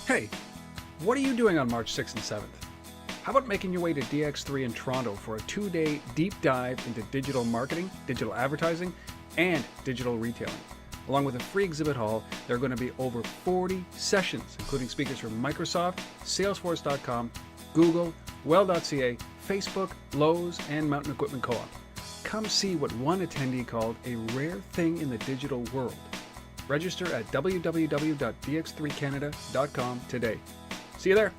Hey, what are you doing on March 6th and 7th? How about making your way to DX3 in Toronto for a 2-day deep dive into digital marketing, digital advertising, and digital retailing? Along with a free exhibit hall, there are going to be over 40 sessions, including speakers from Microsoft, Salesforce.com, Google, Well.ca, Facebook, Lowe's, and Mountain Equipment Co-op. Come see what one attendee called a rare thing in the digital world. Register at www.dx3canada.com today. See you there.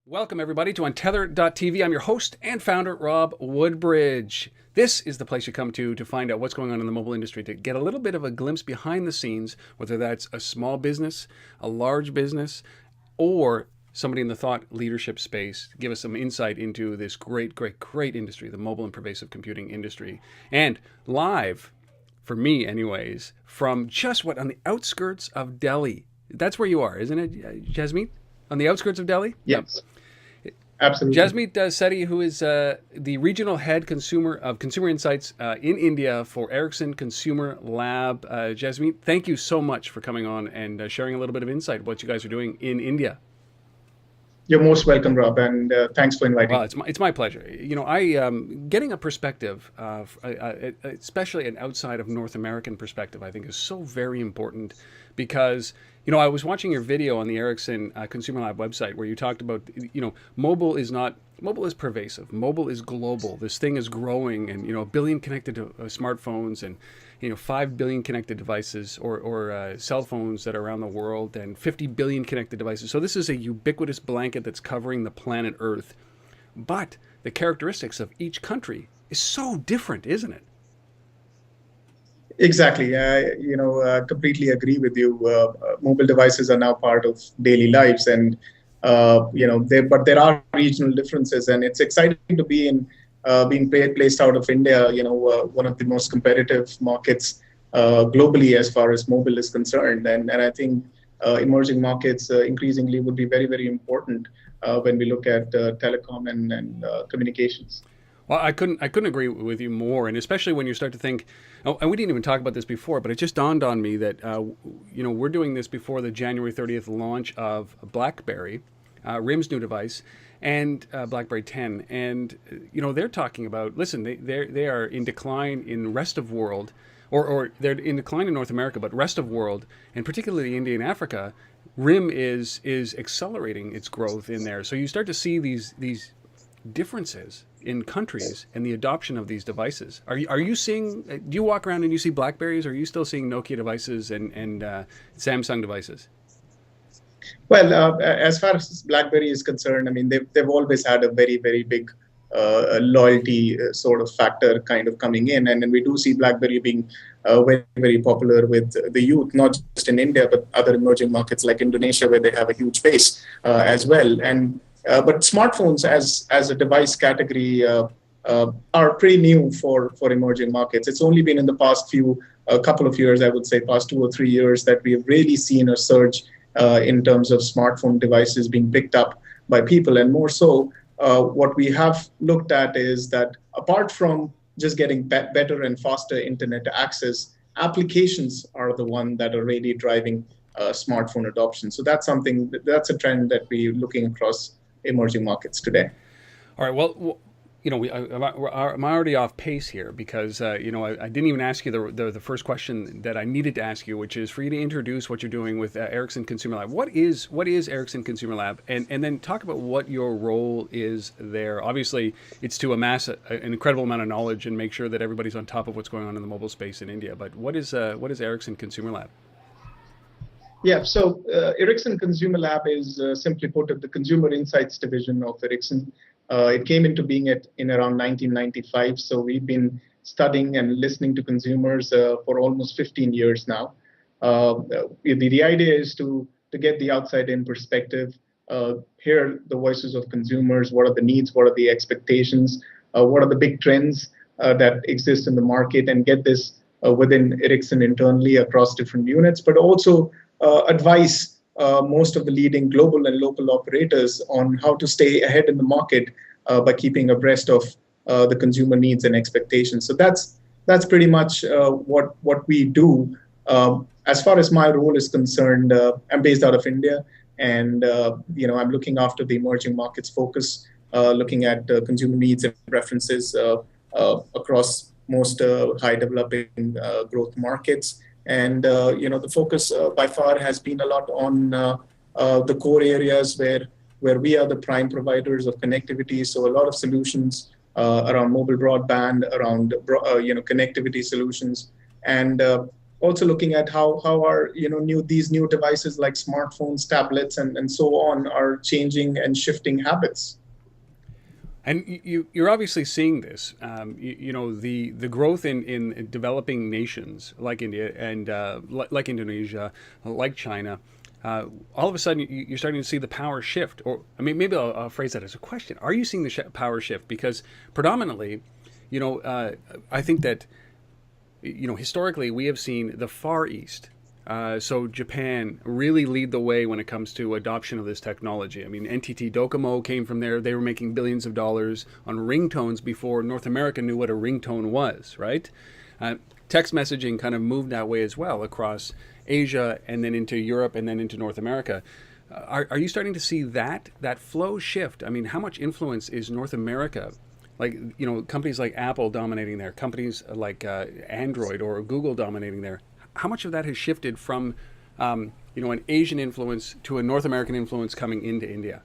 Welcome, everybody, to Untethered.tv. I'm your host and founder, Rob Woodbridge. This is the place you come to find out what's going on in the mobile industry, to get a little bit of a glimpse behind the scenes, whether that's a small business, a large business, or somebody in the thought leadership space, to give us some insight into this great industry, the mobile and pervasive computing industry. And live, for me anyways, from just on the outskirts of Delhi. That's where you are, isn't it, Jasmeet? On the outskirts of Delhi? Yes. Yep. Absolutely. Jasmeet Sethi, who is the regional head of consumer insights in India for Ericsson ConsumerLab. Jasmeet, thank you so much for coming on and sharing a little bit of insight what you guys are doing in India. You're most welcome, Rob, and thanks for inviting me. Well, it's my pleasure. You know, getting a perspective, especially an outside of North American perspective, I think is so very important because, you know, I was watching your video on the Ericsson ConsumerLab website where you talked about, you know, mobile is pervasive. Mobile is global. This thing is growing, and, you know, 1 billion connected to smartphones, and, you know, 5 billion connected devices or cell phones that are around the world, and 50 billion connected devices. So this is a ubiquitous blanket that's covering the planet Earth. But the characteristics of each country is so different, isn't it? Exactly. Completely agree with you. Mobile devices are now part of daily lives, and but there are regional differences, and it's exciting to be being placed out of India. You know, one of the most competitive markets globally as far as mobile is concerned, and I think emerging markets increasingly would be very, very important when we look at telecom and communications. Well, I couldn't agree with you more, and especially when you start to think, and we didn't even talk about this before, but it just dawned on me that you know, we're doing this before the January 30th launch of BlackBerry, RIM's new device, and BlackBerry 10, and you know, they're talking about, listen, they are in decline in rest of world, or they're in decline in North America, but rest of world, and particularly India and Africa, RIM is accelerating its growth in there. So you start to see these differences in countries and the adoption of these devices. Are you seeing? Do you walk around and you see Blackberries? Or are you still seeing Nokia devices and Samsung devices? Well, as far as BlackBerry is concerned, I mean, they've always had a very, very big loyalty sort of factor kind of coming in, and then we do see BlackBerry being very, very popular with the youth, not just in India but other emerging markets like Indonesia, where they have a huge base as well. And but smartphones as a device category are pretty new for emerging markets. It's only been in the past couple of years, I would say, past 2 or 3 years, that we have really seen a surge in terms of smartphone devices being picked up by people. And more so, what we have looked at is that apart from just getting better and faster internet access, applications are the one that are really driving smartphone adoption. So that's a trend that we're looking across emerging markets today. All right. Well, you know, I'm already off pace here because you know, I didn't even ask you the first question that I needed to ask you, which is for you to introduce what you're doing with Ericsson ConsumerLab. What is Ericsson ConsumerLab, and then talk about what your role is there. Obviously, it's to amass an incredible amount of knowledge and make sure that everybody's on top of what's going on in the mobile space in India. But what is Ericsson ConsumerLab? Yeah, so Ericsson ConsumerLab is simply put the consumer insights division of Ericsson. It came into being in around 1995, so we've been studying and listening to consumers for almost 15 years now. The idea is to get the outside-in perspective, hear the voices of consumers, what are the needs, what are the expectations, what are the big trends that exist in the market, and get this within Ericsson internally across different units, but also advise most of the leading global and local operators on how to stay ahead in the market by keeping abreast of the consumer needs and expectations. So that's pretty much what we do. As far as my role is concerned, I'm based out of India, and I'm looking after the emerging markets focus, looking at consumer needs and preferences across most high developing growth markets. And the focus by far has been a lot on the core areas where we are the prime providers of connectivity. So a lot of solutions around mobile broadband, around connectivity solutions, and also looking at how our these new devices like smartphones, tablets, and so on are changing and shifting habits. And you're obviously seeing this. The growth in developing nations like India and like Indonesia, like China. All of a sudden, you're starting to see the power shift. Or, I mean, maybe I'll phrase that as a question. Are you seeing the power shift? Because predominantly, I think that, historically, we have seen the Far East. So Japan really lead the way when it comes to adoption of this technology. I mean, NTT Docomo came from there. They were making billions of dollars on ringtones before North America knew what a ringtone was, right? Text messaging kind of moved that way as well across Asia and then into Europe and then into North America. Are you starting to see that flow shift? I mean, how much influence is North America, like, companies like Apple dominating there, companies like Android or Google dominating there? How much of that has shifted from, an Asian influence to a North American influence coming into India?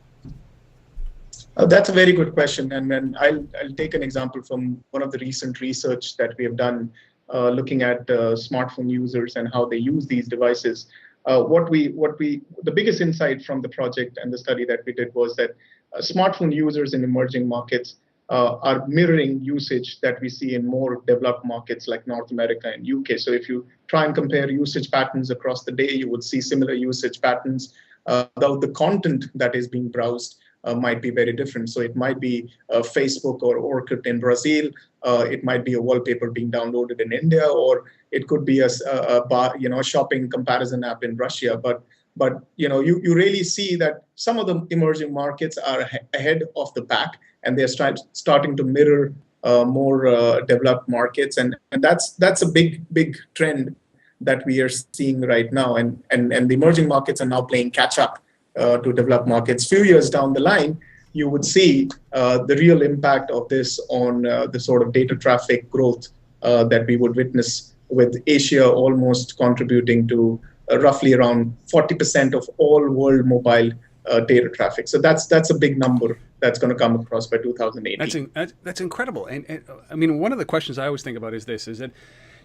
That's a very good question, and I'll take an example from one of the recent research that we have done, looking at smartphone users and how they use these devices. The biggest insight from the project and the study that we did was that smartphone users in emerging markets are mirroring usage that we see in more developed markets like North America and UK. So if you try and compare usage patterns across the day, you would see similar usage patterns, though the content that is being browsed might be very different. So it might be Facebook or Orkut in Brazil, it might be a wallpaper being downloaded in India, or it could be a shopping comparison app in Russia. But you really see that some of the emerging markets are ahead of the pack, and they're starting to mirror more developed markets, and that's a big trend that we are seeing right now, and the emerging markets are now playing catch up to developed markets. Few years down the line, you would see the real impact of this on the sort of data traffic growth that we would witness, with Asia almost contributing to roughly around 40% of all world mobile data traffic. So that's a big number that's going to come across by 2018. That's incredible. And I mean, one of the questions I always think about is this: is that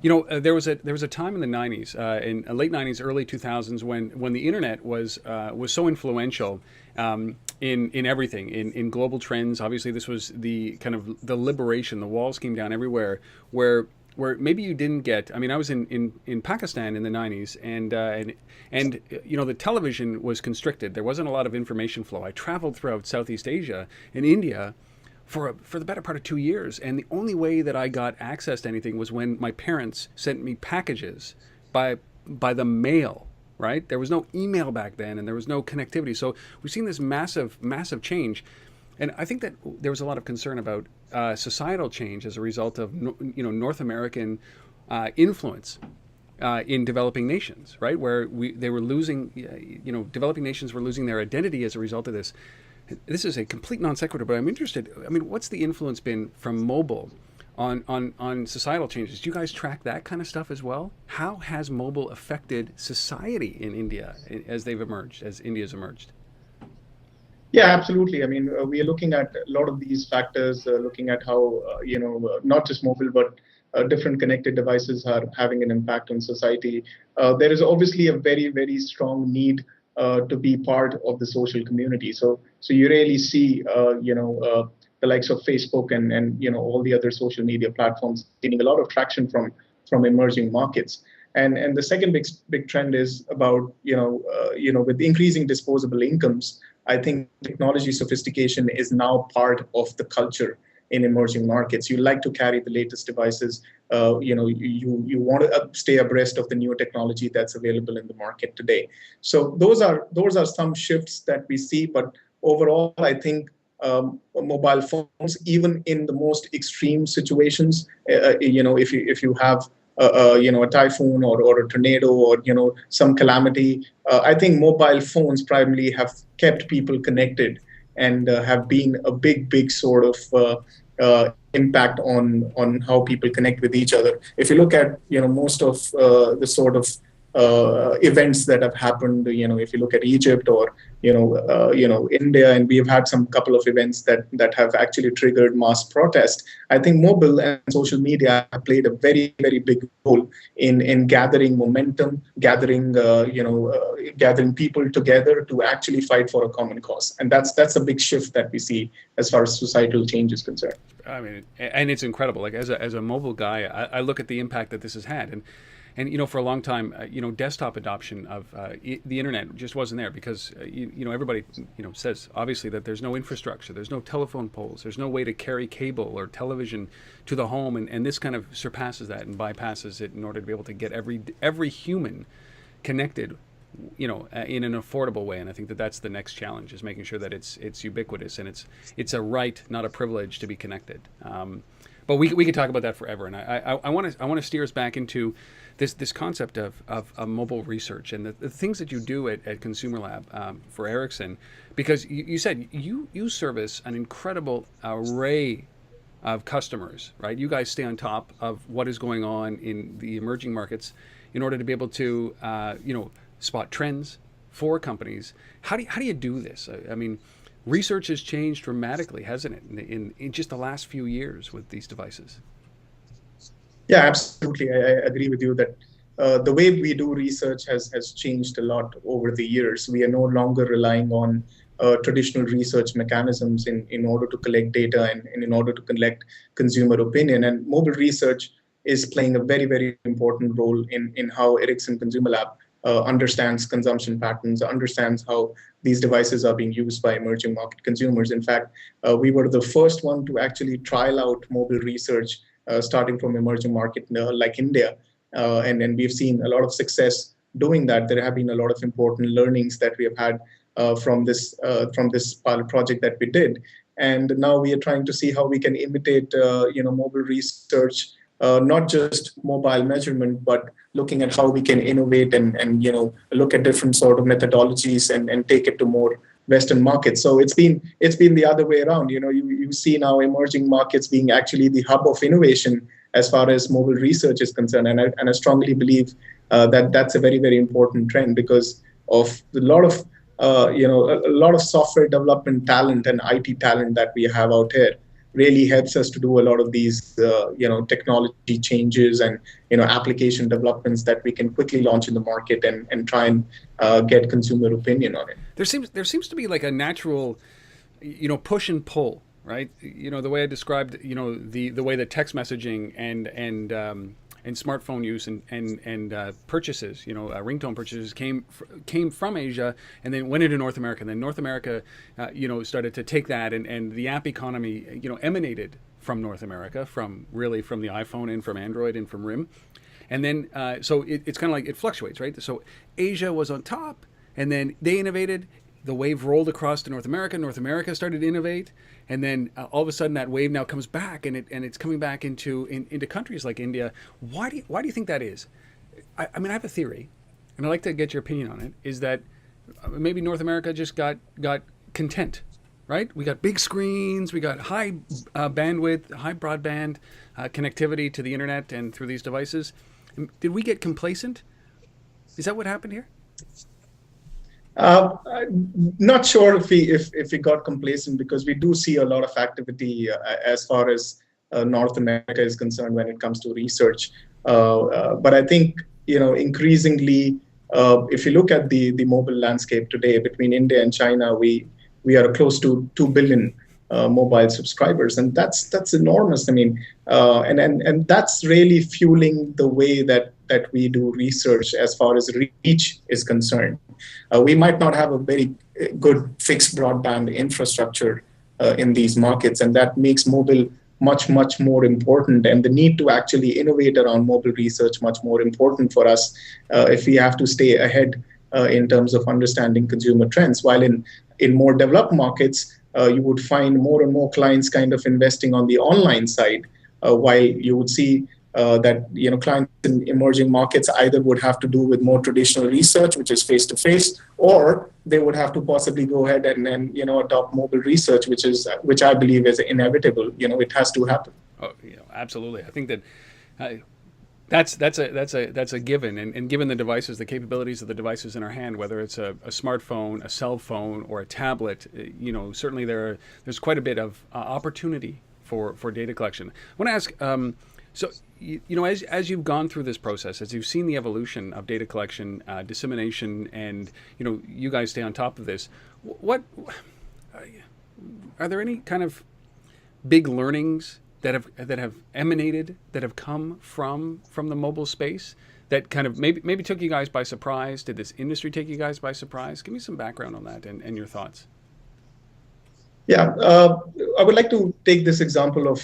there was a time in the 90s, in late 90s, early 2000s, when the internet was so influential in everything, in global trends. Obviously, this was the kind of the liberation. The walls came down everywhere, where maybe you didn't get. I mean, I was in Pakistan in the 90s, and the television was constricted. There wasn't a lot of information flow. I traveled throughout Southeast Asia and India for the better part of 2 years, and the only way that I got access to anything was when my parents sent me packages by the mail. Right? There was no email back then, and there was no connectivity. So we've seen this massive change. And I think that there was a lot of concern about societal change as a result of North American influence in developing nations, right? Where they were losing, developing nations were losing their identity as a result of this. This is a complete non sequitur, but I'm interested. I mean, what's the influence been from mobile on societal changes? Do you guys track that kind of stuff as well? How has mobile affected society in India as India's emerged? Yeah, absolutely. I mean, we are looking at a lot of these factors, looking at how, not just mobile, but different connected devices are having an impact on society. There is obviously a very, very strong need to be part of the social community. So you really see, the likes of Facebook and all the other social media platforms gaining a lot of traction from emerging markets. And the second big trend is about, with increasing disposable incomes, I think technology sophistication is now part of the culture in emerging markets. You like to carry the latest devices. you want to stay abreast of the new technology that's available in the market today. So those are some shifts that we see, but overall, I think mobile phones, even in the most extreme situations, if you have a typhoon or a tornado or some calamity, I think mobile phones primarily have kept people connected and have been a big sort of impact on how people connect with each other. If you look at most of the sort of events that have happened, if you look at Egypt or India, and we've had some couple of events that have actually triggered mass protest. I think mobile and social media have played a very big role in gathering momentum, gathering people together to actually fight for a common cause, and that's a big shift that we see as far as societal change is concerned. I mean, and it's incredible. Like as a mobile guy, I look at the impact that this has had, and for a long time, desktop adoption of the internet just wasn't there because everybody says obviously that there's no infrastructure, there's no telephone poles, there's no way to carry cable or television to the home, and this kind of surpasses that and bypasses it in order to be able to get every human connected, in an affordable way. And I think that that's the next challenge, is making sure that it's ubiquitous and it's a right, not a privilege, to be connected. But we could talk about that forever, and I want to steer us back into this concept of mobile research and the things that you do at ConsumerLab for Ericsson, because you said you service an incredible array of customers, right? You guys stay on top of what is going on in the emerging markets in order to be able to spot trends for companies. How do you do this? I mean, research has changed dramatically, hasn't it, in just the last few years with these devices? Yeah, absolutely. I agree with you that the way we do research has changed a lot over the years. We are no longer relying on traditional research mechanisms in order to collect data and in order to collect consumer opinion. And mobile research is playing a very important role in how Ericsson ConsumerLab understands consumption patterns, understands how these devices are being used by emerging market consumers. In fact, we were the first one to actually trial out mobile research starting from emerging market like India. And we've seen a lot of success doing that. There have been a lot of important learnings that we have had from this pilot project that we did. And now we are trying to see how we can imitate mobile research, not just mobile measurement, but looking at how we can innovate and look at different sort of methodologies and take it to more Western markets. So it's been the other way around. You see now emerging markets being actually the hub of innovation as far as mobile research is concerned. And I strongly believe that that's a very important trend because of a lot of software development talent and IT talent that we have out here really helps us to do a lot of these technology changes and application developments that we can quickly launch in the market and try and get consumer opinion on it. There seems to be like a natural push and pull, right? The way I described the way that text messaging and smartphone use and purchases, ringtone purchases came from Asia and then went into North America. And then North America, started to take that, and the app economy, emanated from North America, from the iPhone and from Android and from RIM. And then, so it's kind of like it fluctuates, right? So Asia was on top, and then they innovated. The wave rolled across to North America. North America started to innovate, and then all of a sudden that wave now comes back, and it's coming back into countries like India. Why do you think that is? I mean, I have a theory, and I'd like to get your opinion on it. Is that maybe North America just got content, right? We got big screens, we got high bandwidth, high broadband connectivity to the internet and through these devices. Did we get complacent? Is that what happened here? Not sure if we got complacent, because we do see a lot of activity as far as North America is concerned when it comes to research. But I think increasingly, if you look at the mobile landscape today between India and China, we are close to 2 billion mobile subscribers, and that's enormous. I mean, and that's really fueling the way that we do research as far as reach is concerned. We might not have a very good fixed broadband infrastructure in these markets, and that makes mobile much more important, and the need to actually innovate around mobile research much more important for us if we have to stay ahead in terms of understanding consumer trends. While in more developed markets, you would find more and more clients kind of investing on the online side, while you would see that clients in emerging markets either would have to do with more traditional research, which is face to face, or they would have to possibly go ahead and adopt mobile research, which I believe is inevitable. It has to happen. Oh, absolutely. I think that that's a given, and given the devices, the capabilities of the devices in our hand, whether it's a smartphone, a cell phone, or a tablet, certainly there's quite a bit of opportunity for data collection. I want to ask. So, as you've gone through this process, as you've seen the evolution of data collection, dissemination, and you guys stay on top of this, what are there any kind of big learnings that have emanated, that have come from the mobile space, that kind of maybe took you guys by surprise? Did this industry take you guys by surprise? Give me some background on that and your thoughts. Yeah, I would like to take this example of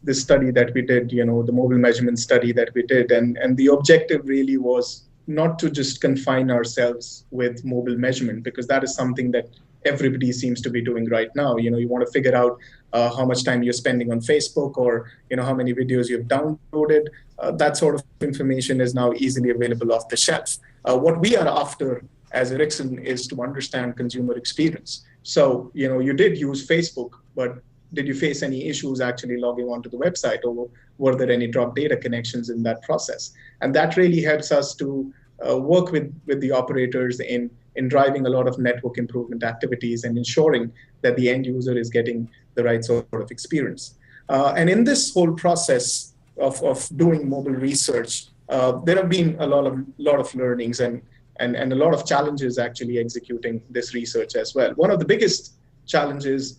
this study that we did, the mobile measurement study that we did. And the objective really was not to just confine ourselves with mobile measurement, because that is something that everybody seems to be doing right now. You want to figure out how much time you're spending on Facebook, or, how many videos you've downloaded. That sort of information is now easily available off the shelf. What we are after as Ericsson is to understand consumer experience. So, you did use Facebook, but did you face any issues actually logging onto the website, or were there any drop data connections in that process? And that really helps us to work with the operators in driving a lot of network improvement activities and ensuring that the end user is getting the right sort of experience. And in this whole process of doing mobile research, there have been a lot of learnings and a lot of challenges actually executing this research as well. One of the biggest challenges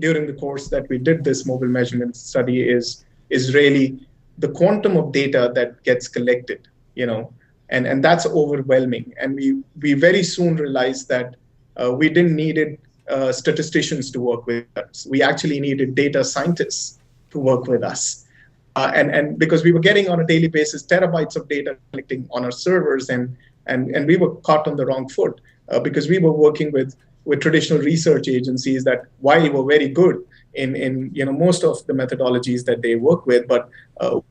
during the course that we did this mobile measurement study is really the quantum of data that gets collected, and that's overwhelming. And we very soon realized that we didn't needed statisticians to work with us. We actually needed data scientists to work with us. And because we were getting on a daily basis terabytes of data collecting on our servers, and we were caught on the wrong foot because we were working with traditional research agencies that, while were very good in most of the methodologies that they work with, but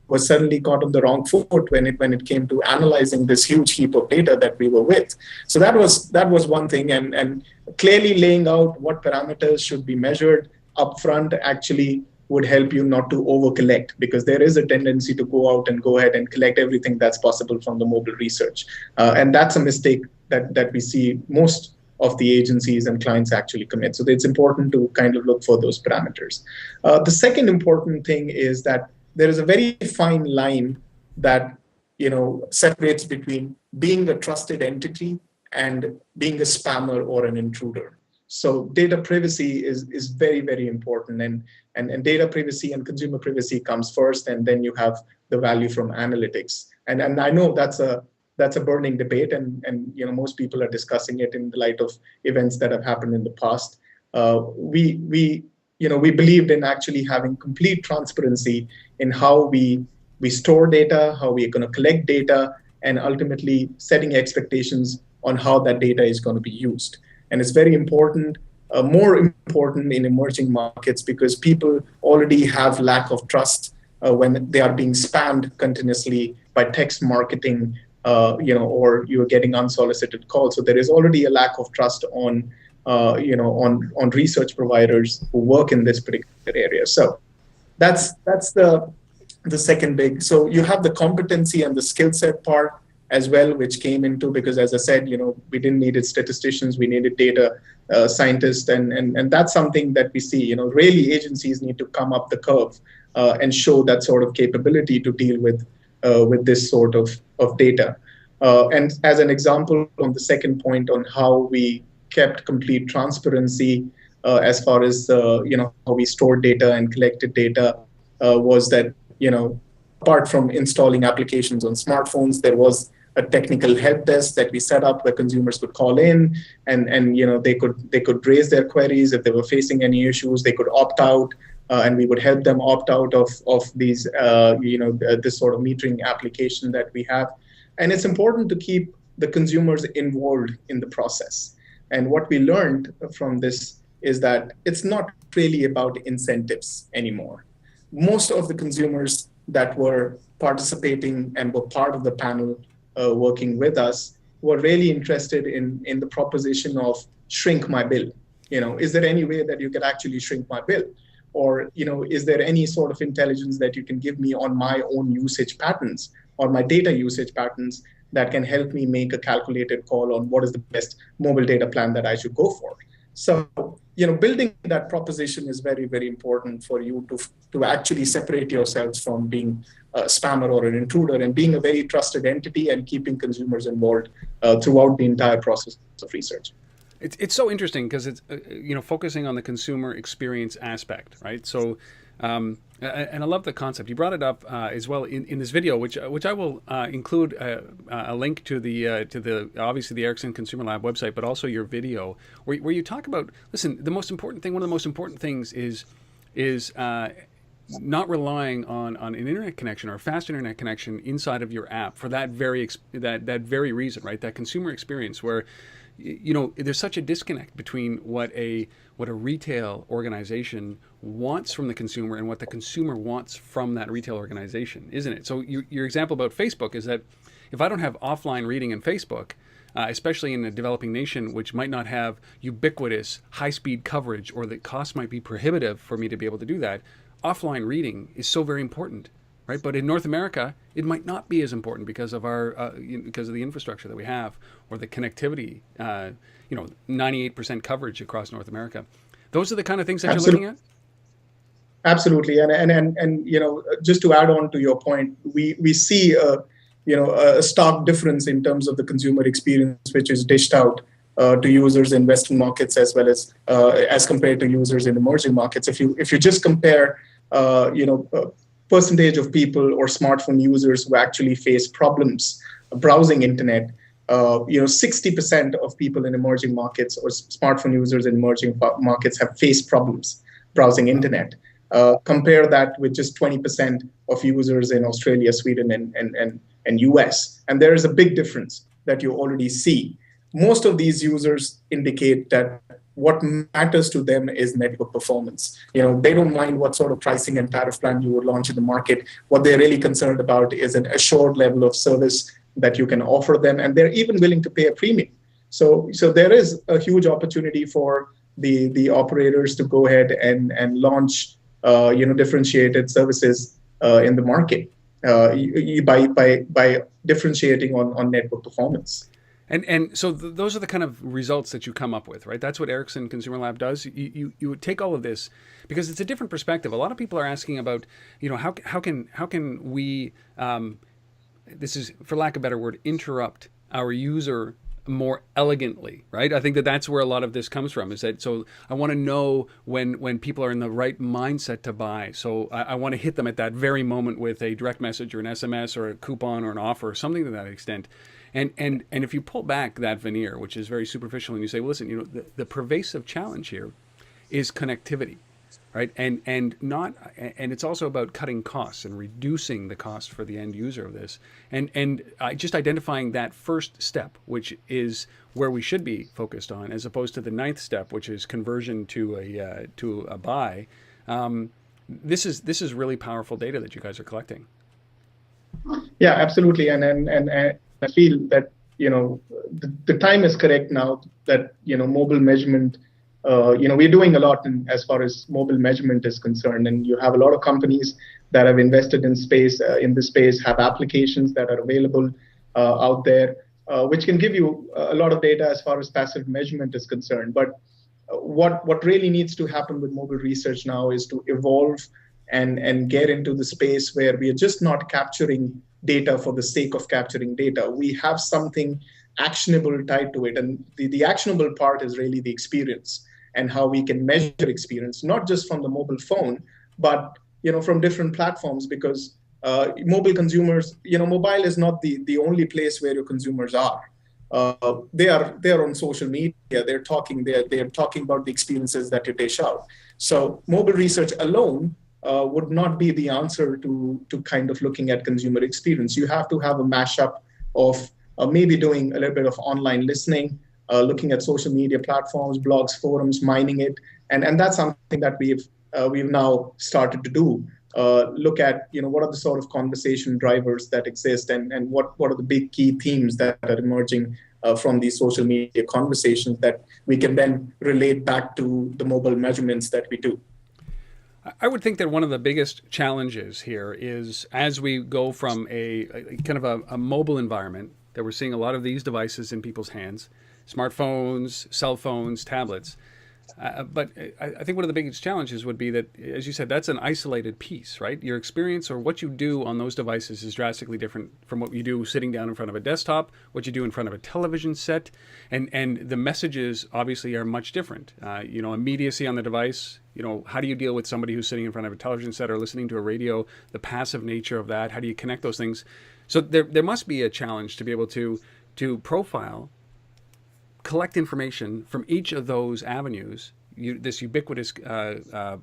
was suddenly caught on the wrong foot when it came to analyzing this huge heap of data that we were with. So that was one thing, and clearly laying out what parameters should be measured upfront actually would help you not to over collect, because there is a tendency to go ahead and collect everything that's possible from the mobile research. And that's a mistake that we see most of the agencies and clients actually commit. So it's important to kind of look for those parameters. The second important thing is that there is a very fine line that separates between being a trusted entity and being a spammer or an intruder. So data privacy is very, very important, and data privacy and consumer privacy comes first, and then you have the value from analytics. And I know that's a burning debate, and most people are discussing it in the light of events that have happened in the past. We believed in actually having complete transparency in how we store data, how we're going to collect data, and ultimately setting expectations on how that data is going to be used. And it's very important, more important in emerging markets, because people already have lack of trust when they are being spammed continuously by text marketing, or you're getting unsolicited calls. So there is already a lack of trust on research providers who work in this particular area. So that's the second big. So you have the competency and the skill set part as well, which came into, because as I said, we didn't need statisticians, we needed data scientists, and that's something that we see. Really agencies need to come up the curve and show that sort of capability to deal with this sort of data. And as an example, on the second point on how we kept complete transparency as far as how we stored data and collected data, was that apart from installing applications on smartphones, there was a technical help desk that we set up where consumers could call in, and they could raise their queries if they were facing any issues. They could opt out and we would help them opt out of these, this sort of metering application that we have. And it's important to keep the consumers involved in the process. And what we learned from this is that it's not really about incentives anymore. Most of the consumers that were participating and were part of the panel working with us were really interested in the proposition of shrink my bill. Is there any way that you could actually shrink my bill? Or, is there any sort of intelligence that you can give me on my own usage patterns or my data usage patterns that can help me make a calculated call on what is the best mobile data plan that I should go for? So, building that proposition is very, very important for you to actually separate yourselves from being a spammer or an intruder and being a very trusted entity and keeping consumers involved throughout the entire process of research. It's so interesting because it's focusing on the consumer experience aspect, right? So, and I love the concept. You brought it up as well in this video, which I will include a link to the obviously the Ericsson ConsumerLab website, but also your video where you talk about, listen, the most important thing, one of the most important things is not relying on an internet connection or a fast internet connection inside of your app for that very reason, right? That consumer experience where there's such a disconnect between what a retail organization wants from the consumer and what the consumer wants from that retail organization, isn't it? So your example about Facebook is that if I don't have offline reading in Facebook, especially in a developing nation which might not have ubiquitous high-speed coverage or the cost might be prohibitive for me to be able to do that, offline reading is so very important. Right, but in North America, it might not be as important because of because of the infrastructure that we have or the connectivity. 98% coverage across North America. Those are the kind of things that you're looking at. Absolutely, and just to add on to your point, we see a stark difference in terms of the consumer experience, which is dished out to users in Western markets as well as compared to users in emerging markets. If you just compare, percentage of people or smartphone users who actually face problems browsing internet, 60% of people in emerging markets or smartphone users in emerging markets have faced problems browsing internet. Compare that with just 20% of users in Australia, Sweden, and US. And there is a big difference that you already see. Most of these users indicate that what matters to them is network performance. They don't mind what sort of pricing and tariff plan you would launch in the market. What they're really concerned about is an assured level of service that you can offer them, and they're even willing to pay a premium. So there is a huge opportunity for the operators to go ahead and launch differentiated services in the market by differentiating on network performance. And so those are the kind of results that you come up with, right? That's what Ericsson ConsumerLab does. You would take all of this because it's a different perspective. A lot of people are asking about, how can we, this is, for lack of a better word, interrupt our user more elegantly, right? I think that's where a lot of this comes from, is that, so I want to know when people are in the right mindset to buy. So I want to hit them at that very moment with a direct message or an SMS or a coupon or an offer or something to that extent. And if you pull back that veneer, which is very superficial, and you say, well, listen, the pervasive challenge here is connectivity, right? And it's also about cutting costs and reducing the cost for the end user of this, and just identifying that first step, which is where we should be focused on, as opposed to the ninth step, which is conversion to a buy. This is really powerful data that you guys are collecting. Yeah, absolutely, and I feel that the time is correct now that mobile measurement. We're doing a lot as far as mobile measurement is concerned, and you have a lot of companies that have invested in this space, have applications that are available out there, which can give you a lot of data as far as passive measurement is concerned. But what really needs to happen with mobile research now is to evolve and get into the space where we are just not capturing data for the sake of capturing data. We have something actionable tied to it, and the actionable part is really the experience and how we can measure experience, not just from the mobile phone, but from different platforms, because mobile consumers, mobile is not the only place where your consumers are. they are on social media. They're talking about the experiences that you dish out. So mobile research alone would not be the answer to kind of looking at consumer experience. You have to have a mashup of maybe doing a little bit of online listening, looking at social media platforms, blogs, forums, mining it, and that's something that we've now started to do. Look at what are the sort of conversation drivers that exist, and what are the big key themes that are emerging from these social media conversations that we can then relate back to the mobile measurements that we do. I would think that one of the biggest challenges here is as we go from a kind of a mobile environment that we're seeing a lot of these devices in people's hands, smartphones, cell phones, tablets. But I think one of the biggest challenges would be that, as you said, that's an isolated piece, right? Your experience or what you do on those devices is drastically different from what you do sitting down in front of a desktop, what you do in front of a television set, and the messages obviously are much different. Immediacy on the device. How do you deal with somebody who's sitting in front of a television set or listening to a radio? The passive nature of that. How do you connect those things? So there must be a challenge to be able to profile, collect information from each of those avenues, this ubiquitous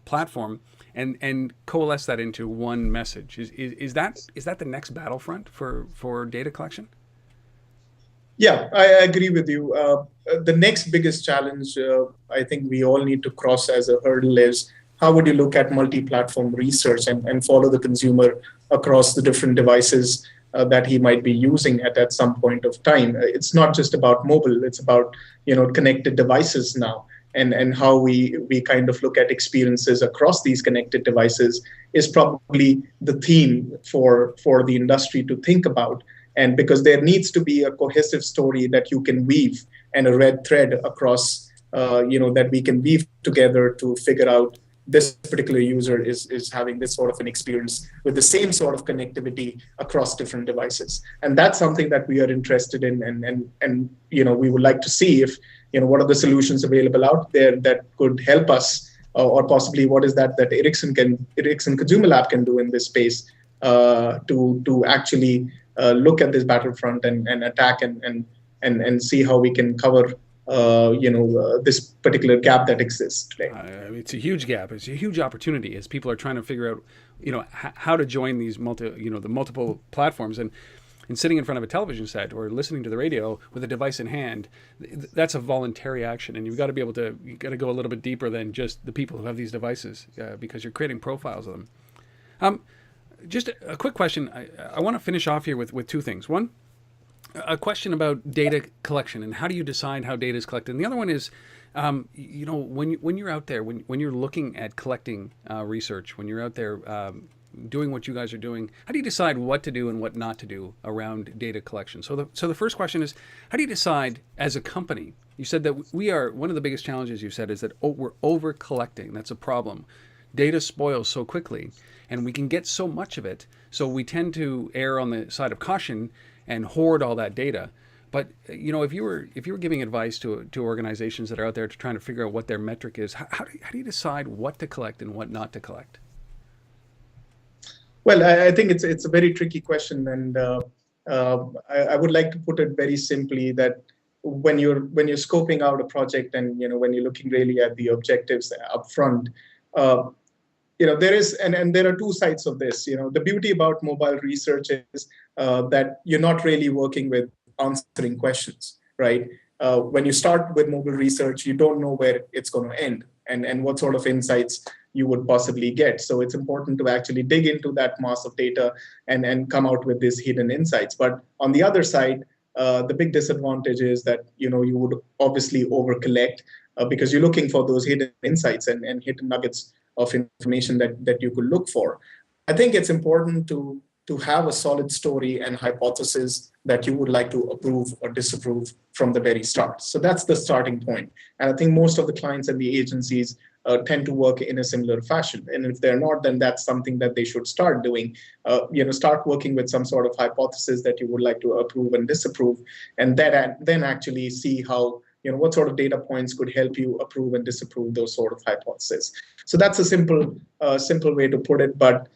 platform, and coalesce that into one message. Is that the next battlefront for data collection? Yeah, I agree with you. The next biggest challenge I think we all need to cross as a hurdle is how would you look at multi-platform research and follow the consumer across the different devices that he might be using at some point of time. It's not just about mobile, it's about connected devices now. And how we kind of look at experiences across these connected devices is probably the theme for the industry to think about. And because there needs to be a cohesive story that you can weave and a red thread across, that we can weave together to figure out this particular user is having this sort of an experience with the same sort of connectivity across different devices. And that's something that we are interested in, and we would like to see if what are the solutions available out there that could help us, or possibly what is that Ericsson ConsumerLab can do in this space to actually look at this battlefront and attack and see how we can cover this particular gap that exists today. It's a huge gap. It's a huge opportunity as people are trying to figure out, how to join these the multiple platforms, and sitting in front of a television set or listening to the radio with a device in hand. That's a voluntary action, and you got to go a little bit deeper than just the people who have these devices, because you're creating profiles of them. Just a quick question. I want to finish off here with two things. One, a question about data collection and how do you decide how data is collected. And the other one is, when you're out there, when you're looking at collecting research, when you're out there doing what you guys are doing, how do you decide what to do and what not to do around data collection? So the first question is, how do you decide as a company? You said that one of the biggest challenges you said is that we're over collecting. That's a problem. Data spoils so quickly, and we can get so much of it. So we tend to err on the side of caution and hoard all that data. But if you were giving advice to organizations that are out there trying to figure out what their metric is, how do you decide what to collect and what not to collect? Well, I think it's a very tricky question, and I would like to put it very simply that when you're scoping out a project and when you're looking really at the objectives up front, there is and there are two sides of this. The beauty about mobile research is that you're not really working with answering questions, right? When you start with mobile research, you don't know where it's going to end and what sort of insights you would possibly get. So it's important to actually dig into that mass of data and come out with these hidden insights. But on the other side, the big disadvantage is that you would obviously over collect because you're looking for those hidden insights and hidden nuggets of information that you could look for. I think it's important to have a solid story and hypothesis that you would like to approve or disapprove from the very start. So that's the starting point. And I think most of the clients and the agencies tend to work in a similar fashion. And if they're not, then that's something that they should start doing. Start working with some sort of hypothesis that you would like to approve and disapprove, and then actually see how what sort of data points could help you approve and disapprove those sort of hypotheses. So that's a simple way to put it. But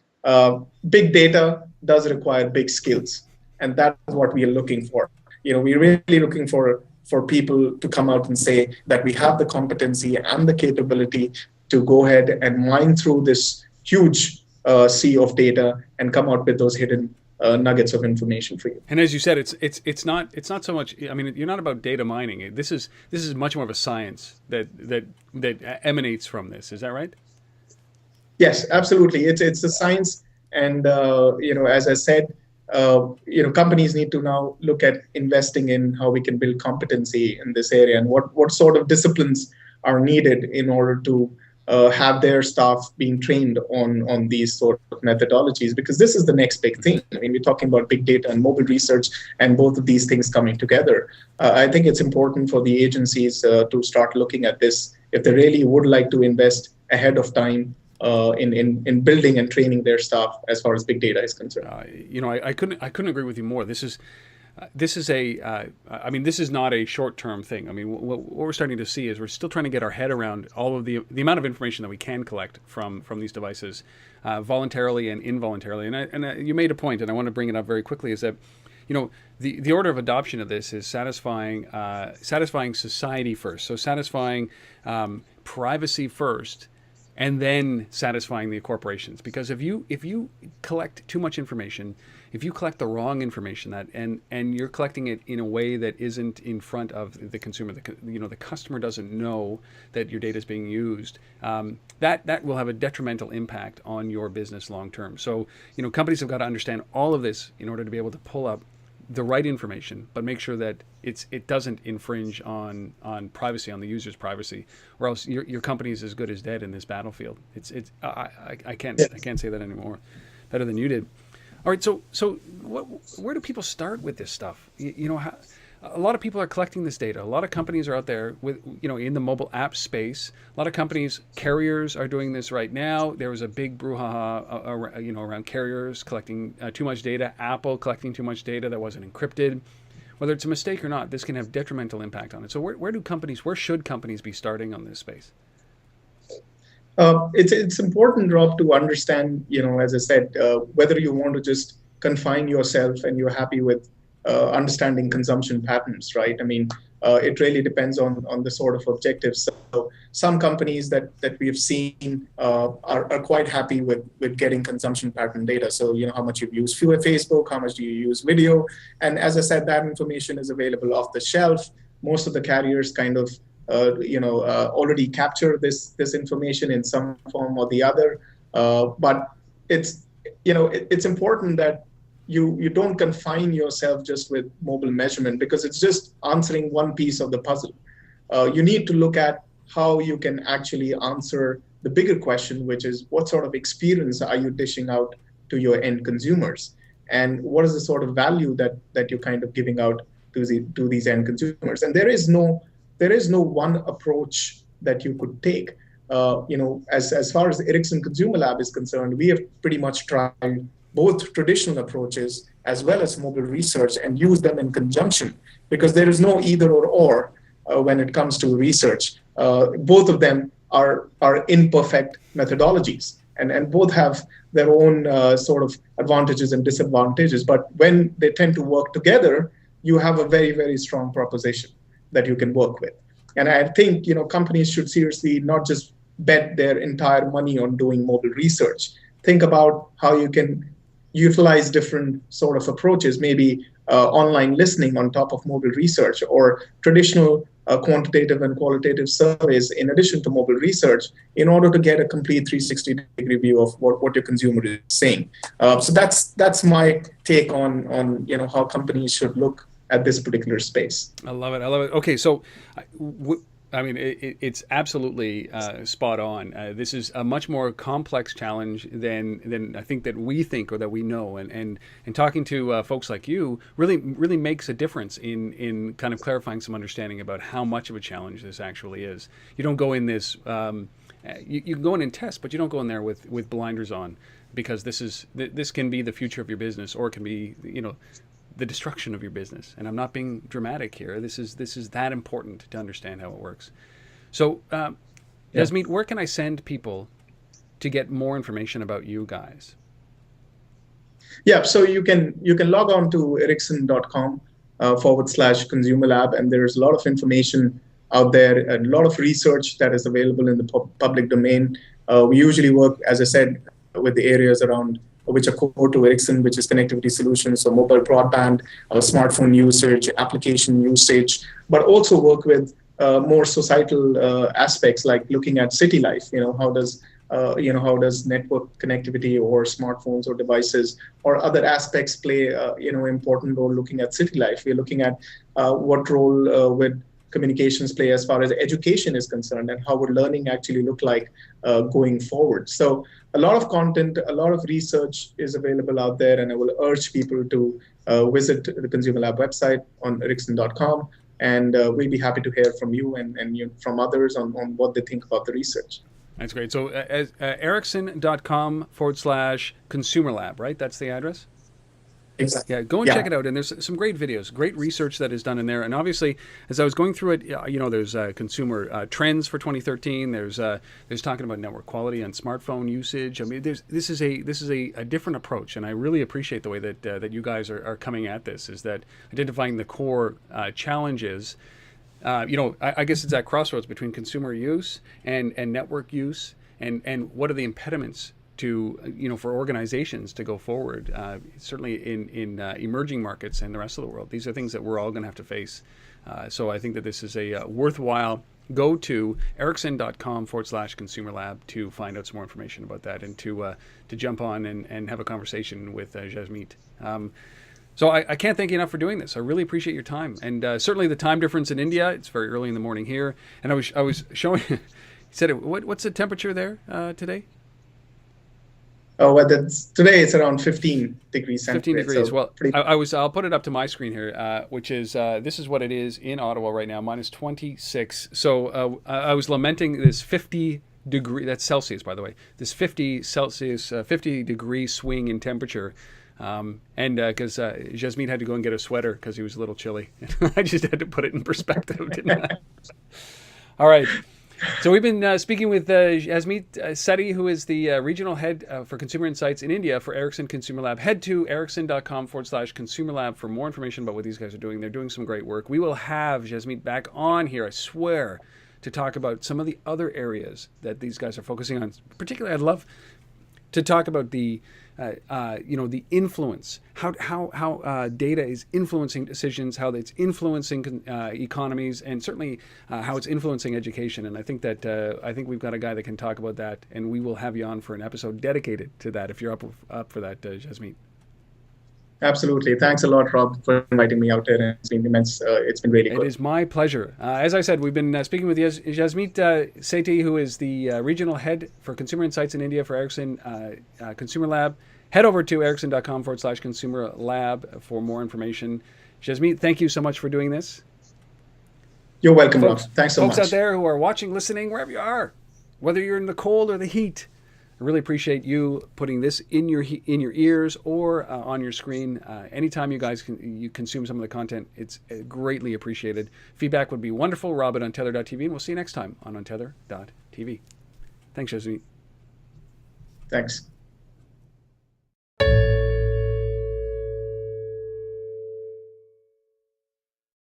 big data does require big skills, and that's what we are looking for. we're really looking for people to come out and say that we have the competency and the capability to go ahead and mine through this huge sea of data and come out with those hidden nuggets of information for you. And as you said, it's not so much. I mean, you're not about data mining. This is much more of a science that emanates from this. Is that right? Yes, absolutely. It's a science, and as I said, companies need to now look at investing in how we can build competency in this area, and what sort of disciplines are needed in order to have their staff being trained on these sort of methodologies, because this is the next big thing. I mean, we're talking about big data and mobile research and both of these things coming together. I think it's important for the agencies to start looking at this if they really would like to invest ahead of time in building and training their staff as far as big data is concerned. I couldn't agree with you more. This is this is not a short-term thing. I mean, what we're starting to see is we're still trying to get our head around all of the amount of information that we can collect from these devices, voluntarily and involuntarily. And you made a point, and I want to bring it up very quickly, is that the order of adoption of this is satisfying society first. So satisfying privacy first, and then satisfying the corporations. Because if you collect too much information, if you collect the wrong information, and you're collecting it in a way that isn't in front of the consumer, the customer doesn't know that your data is being used, that will have a detrimental impact on your business long term. So companies have got to understand all of this in order to be able to pull up the right information, but make sure that it doesn't infringe on privacy, on the user's privacy, or else your company is as good as dead in this battlefield. I can't say that anymore better than you did. All right, so where do people start with this stuff? A lot of people are collecting this data. A lot of companies are out there with, in the mobile app space. A lot of companies, carriers are doing this right now. There was a big brouhaha, around carriers collecting too much data, Apple collecting too much data that wasn't encrypted. Whether it's a mistake or not, this can have detrimental impact on it. So where should companies be starting on this space? It's important, Rob, to understand, as I said, whether you want to just confine yourself and you're happy with understanding consumption patterns, right? I mean, it really depends on the sort of objectives. So some companies that we have seen are quite happy with getting consumption pattern data. So, how much you've used Facebook, how much do you use video? And as I said, that information is available off the shelf. Most of the carriers kind of already capture this information in some form or the other. But it's important that you don't confine yourself just with mobile measurement, because it's just answering one piece of the puzzle. You need to look at how you can actually answer the bigger question, which is what sort of experience are you dishing out to your end consumers, and what is the sort of value that you're kind of giving out to these end consumers. And there is no one approach that you could take. As far as the Ericsson ConsumerLab is concerned, we have pretty much tried both traditional approaches as well as mobile research and use them in conjunction, because there is no either or when it comes to research. Both of them are imperfect methodologies, and both have their own sort of advantages and disadvantages. But when they tend to work together, you have a very, very strong proposition that you can work with. And I think companies should seriously not just bet their entire money on doing mobile research. Think about how you can utilize different sort of approaches, maybe online listening on top of mobile research, or traditional quantitative and qualitative surveys in addition to mobile research, in order to get a complete 360-degree view of what your consumer is saying. So that's my take on how companies should look at this particular space. I love it. Okay, so it's absolutely spot on. This is a much more complex challenge than I think that we think or that we know. And talking to folks like you really makes a difference in kind of clarifying some understanding about how much of a challenge this actually is. You don't go in this. You can go in and test, but you don't go in there with blinders on, because this can be the future of your business, or it can be the destruction of your business. And I'm not being dramatic here. This is that important to understand how it works. So, Jasmeet, where can I send people to get more information about you guys? Yeah, so you can log on to Ericsson.com. /ConsumerLab, and there's a lot of information out there, a lot of research that is available in the public domain. We usually work, as I said, with the areas around which are core to Ericsson, which is connectivity solutions, so mobile broadband, smartphone usage, application usage, but also work with more societal aspects like looking at city life. How does network connectivity or smartphones or devices or other aspects play important role looking at city life. We're looking at what role would communications play as far as education is concerned, and how would learning actually look like going forward. So a lot of content, a lot of research is available out there, and I will urge people to visit the ConsumerLab website on Ericsson.com, and we'll be happy to hear from you and from others on what they think about the research. That's great. So Ericsson.com/ConsumerLab, right? That's the address? Exactly. Yeah, go and check it out. And there's some great videos, great research that is done in there. And obviously, as I was going through it, there's consumer trends for 2013. There's talking about network quality and smartphone usage. I mean, this is a different approach, and I really appreciate the way that you guys are coming at this. Is that identifying the core challenges. I guess it's that crossroads between consumer use and network use, and what are the impediments to for organizations to go forward, certainly in emerging markets and the rest of the world. These are things that we're all going to have to face. So I think that this is a worthwhile go to Ericsson.com/ConsumerLab to find out some more information about that, and to jump on and have a conversation with Jasmeet. So I can't thank you enough for doing this. I really appreciate your time, and certainly the time difference in India. It's very early in the morning here, and I was showing. You said what's the temperature there today? Oh, well, today it's around 15 degrees centigrade. 15 degrees. So well, I'll put it up to my screen here, which is this is what it is in Ottawa right now, -26. So I was lamenting this 50 degree. That's Celsius, by the way. This 50 Celsius, 50 degree swing in temperature. And because Jasmeet had to go and get a sweater because he was a little chilly. I just had to put it in perspective, didn't I? All right. So we've been speaking with Jasmeet Sethi, who is the regional head for consumer insights in India for Ericsson ConsumerLab. Head to Ericsson.com/ConsumerLab for more information about what these guys are doing. They're doing some great work. We will have Jasmeet back on here, I swear, to talk about some of the other areas that these guys are focusing on. Particularly, I'd love to talk about the the influence, how data is influencing decisions, how it's influencing economies, and certainly how it's influencing education. And I think that we've got a guy that can talk about that, and we will have you on for an episode dedicated to that if you're up for that, Jasmeet. Absolutely. Thanks a lot, Rob, for inviting me out here. It's been immense. It's been really good. It is my pleasure. As I said, we've been speaking with Jasmeet Sethi, who is the regional head for consumer insights in India for Ericsson ConsumerLab. Head over to Ericsson.com/ConsumerLab for more information. Jasmeet, thank you so much for doing this. You're welcome, Rob. Thanks so much. Folks out there who are watching, listening, wherever you are, whether you're in the cold or the heat, I really appreciate you putting this in your ears or on your screen. Anytime you guys you consume some of the content, it's greatly appreciated. Feedback would be wonderful. Rob at Untether.tv, and we'll see you next time on Untether.tv. Thanks, Jasmeet. Thanks.